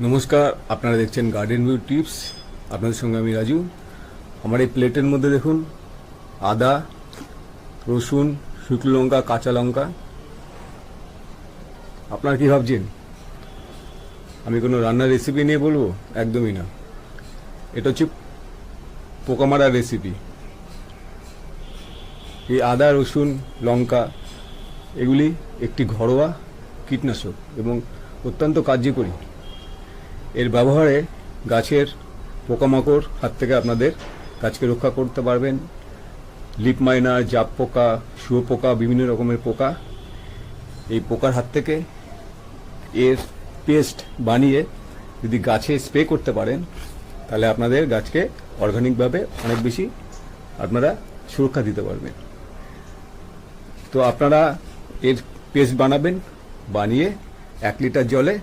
নমস্কার, আপনারা দেখছেন গার্ডেন ভিউ টিপস। আপনাদের সঙ্গে আমি রাজু। আমার এই প্লেটের মধ্যে দেখুন আদা, রসুন, শুকনো লঙ্কা, কাঁচা লঙ্কা। আপনারা কি ভাবছেন আমি কোনো রান্নার রেসিপি নিয়ে বলবো? একদমই না। এটা হচ্ছে পোকা মারার রেসিপি। এই আদা, রসুন, লঙ্কা এগুলি একটি ঘরোয়া কীটনাশক এবং অত্যন্ত কার্যকরী। এর ব্যবহারে গাছের পোকামাকড় হাত থেকে আপনাদের গাছকে রক্ষা করতে পারবেন। লিপ মাইনার, জাপ পোকা, শুয়োপোকা, বিভিন্ন রকমের পোকা, এই পোকার হাত থেকে এর পেস্ট বানিয়ে যদি গাছে স্প্রে করতে পারেন তাহলে আপনাদের গাছকে অর্গানিকভাবে অনেক বেশি আপনারা সুরক্ষা দিতে পারবেন। তো আপনারা এর পেস্ট বানাবেন, বানিয়ে 1 লিটার জলে